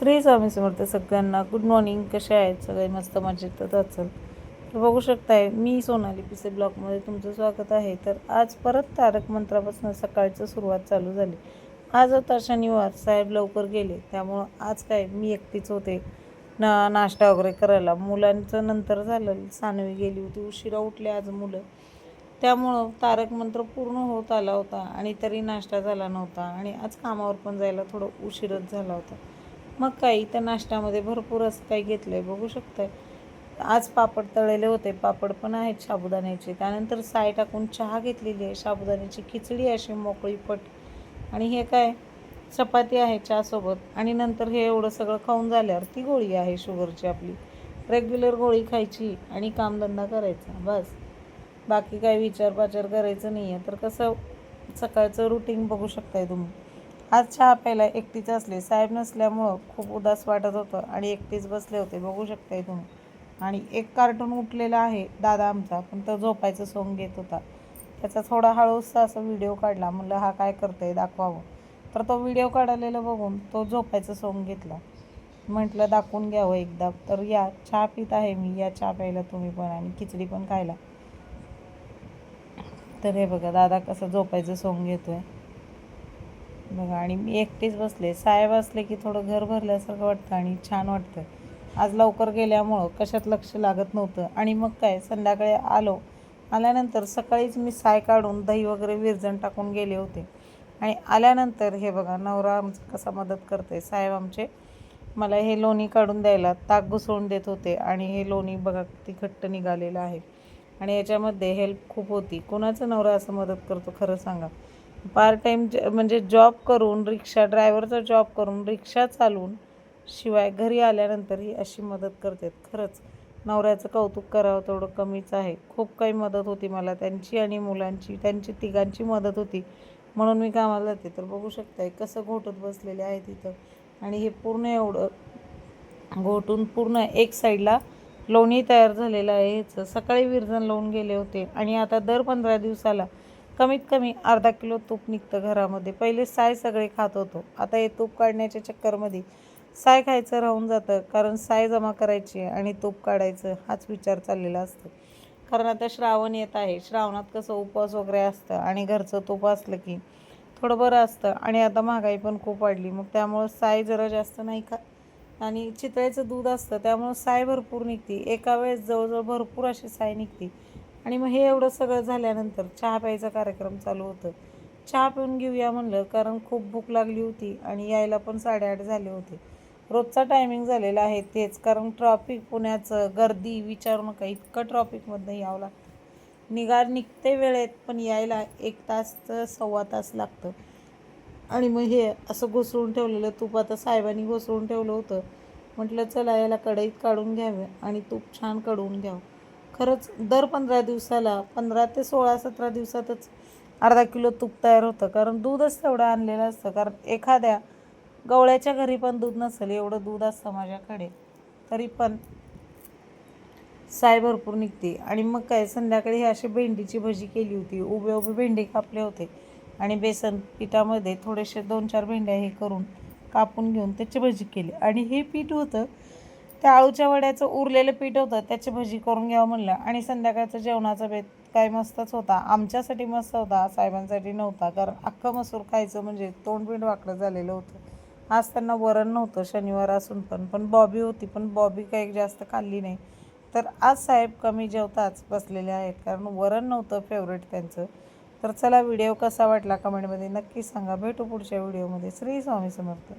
श्री स्वामी समर्थ सगळ्यांना. Good morning. कसे आहेत सगळे? मस्त मजेतच असेल तर बघू शकताय. मी सोनाली पिसे ब्लॉगमध्ये तुमचं स्वागत आहे. तर आज परत तारक मंत्रापासून सकाळचं सुरुवात चालू झाली. आज होता शनिवार, साहेब लवकर गेले, त्यामुळं आज काय मी एकटीच होते नाश्ता वगैरे करायला. मुलांचं नंतर झालं, सानवी गेली होती, उशिरा उठले आज मुलं, त्यामुळं तारक मंत्र पूर्ण होत आला होता आणि तरी नाश्ता झाला नव्हता आणि आज कामावर पण जायला थोडं उशीरच झाला होता. मग काही त्या नाश्त्यामध्ये भरपूर असं काही घेतलं आहे, बघू शकताय. आज पापड तळलेले होते, पापड पण आहेत साबुदाण्याचे. त्यानंतर साय टाकून चहा घेतलेली आहे, साबुदाण्याची खिचडी अशी मोकळी पट, आणि हे काय चपाती आहे चहासोबत. आणि नंतर हे एवढं सगळं खाऊन झाल्यावर ती गोळी आहे शुगरची, आपली रेग्युलर गोळी खायची आणि कामधंदा करायचा बस. बाकी काही विचार करायचं नाही आहे. तर कसं सकाळचं रुटीन बघू शकताय तुम्ही. आज चहा प्यायला एकटीच असले, साहेब नसल्यामुळं खूप उदास वाटत होतं आणि एकटीच बसले होते, बघू शकताय तुम्ही. आणि एक कार्टून उठलेला आहे दादा आमचा, पण तो झोपायचं सोंग घेत होता. त्याचा थोडा हळूसा असा व्हिडिओ काढला, म्हणलं हा काय करतोय दाखवावं. तर तो व्हिडिओ काढलेला बघून तो झोपायचं सोंग घेतला. म्हटलं दाखवून घ्यावं एकदा. तर या चहा पित आहे मी, या चहा प्यायला तुम्ही पण आणि खिचडी पण खायला. तर हे बघा दादा कसं झोपायचं सोंग घेतोय बघा. आणि मी एकटीच बसले. साहेब असले की थोडं घर भरल्यासारखं वाटतं आणि छान वाटतं. आज लवकर गेल्यामुळं कशात लक्ष लागत नव्हतं. आणि मग काय संध्याकाळी आल्यानंतर सकाळीच मी साय काढून दही वगैरे विरजण टाकून गेले होते. आणि आल्यानंतर हे बघा नवरा आमचा कसा मदत करते. साहेब आमचे मला हे लोणी काढून द्यायला ताक घुसळून देत होते. आणि हे लोणी बघा किती घट्ट निघालेलं आहे आणि याच्यामध्ये हेल्प खूप होती. कोणाचं नवरा असं मदत करतो खरं सांगा? पार्ट टाईम म्हणजे जॉब करून, रिक्षा ड्रायव्हरचा जॉब करून, रिक्षा चालवून, शिवाय घरी आल्यानंतर ही अशी मदत करतात. खरंच नवऱ्याचं कौतुक करावं तेवढं कमीच आहे. खूप काही मदत होती मला त्यांची आणि मुलांची, त्यांची तिघांची मदत होती, म्हणून मी कामाला जाते. तर बघू शकताय कसं घोटत बसलेले आहे तिथं. आणि हे पूर्ण एवढं घोटून पूर्ण एक साईडला लोणी तयार झालेलं आहे. ह्याचं सकाळी विरजण लावून गेले होते आणि आता दर 15 दिवसाला कमीत कमी अर्धा किलो तूप निघतं घरामध्ये. पहिले साय सगळे खात होतो, आता हे तूप काढण्याच्या चक्करमध्ये साय खायचं राहून जातं. कारण साय जमा करायची आणि तूप काढायचं हाच विचार चाललेला असतो. कारण आता श्रावण येत आहे, श्रावणात कसं उपवास वगैरे असतं आणि घरचं तूप असलं की थोडं बरं असतं. आणि आता महागाई पण खूप वाढली, मग त्यामुळं साय जरा जास्त नाही आणि चितळेचं दूध असतं त्यामुळं साय भरपूर निघते. एका वेळेस जवळजवळ भरपूर अशी साय निघते. आणि मग हे एवढं सगळं झाल्यानंतर चहा प्यायचा कार्यक्रम चालू होतं. चहा पिऊन घेऊया म्हणलं, कारण खूप भूक लागली होती आणि यायला पण 8:30 झाले होते. रोजचा टायमिंग झालेला आहे तेच, कारण ट्रॉफिक पुण्याचं, गर्दी विचारू नका, इतकं ट्रॉफिकमधनं यावं लागतं. निघते वेळेत पण यायला 1 तास तर 1.25 तास लागतं. आणि मग हे असं घुसळून ठेवलेलं तूप आता साहेबांनी घुसळून ठेवलं होतं. म्हटलं चला याला कढईत काढून घ्यावे आणि तूप छान कढवून घ्यावं. खरंच दर 15 दिवसाला 15 ते 16-17 दिवसातच अर्धा किलो तूप तयार होतं. कारण दूधच तेवढं आणलेलं असतं. कारण एखाद्या गवळ्याच्या घरी पण दूध नसेल एवढं दूध असतं माझ्याकडे, तरी पण साय भरपूर निघते. आणि मग काय संध्याकाळी हे अशी भेंडीची भजी केली होती. उभे उभे भेंडी कापले होते आणि बेसन पिठामध्ये थोडेसे 2-4 भेंड्या हे करून कापून घेऊन त्याची भजी केली. आणि हे पीठ होतं त्या आळूच्या वड्याचं उरलेलं पीठ होतं, त्याची भजी करून घ्यावं म्हणलं. आणि संध्याकाळचं जेवणाचा बेत काय मस्तच होता. आमच्यासाठी मस्त होता, साहेबांसाठी नव्हता. कारण अख्खं मसूर खायचं म्हणजे तोंडबिंड वाकडं झालेलं होतं. आज त्यांना वरण नव्हतं शनिवार असून पण बॉबी होती, पण बॉबी काही जास्त खाल्ली नाही. तर आज साहेब कमी जेवताच बसलेले आहेत, कारण वरण नव्हतं फेवरेट त्यांचं. तर चला व्हिडिओ कसा वाटला कमेंटमध्ये नक्की सांगा. भेटू पुढच्या व्हिडिओमध्ये. श्री स्वामी समर्थ.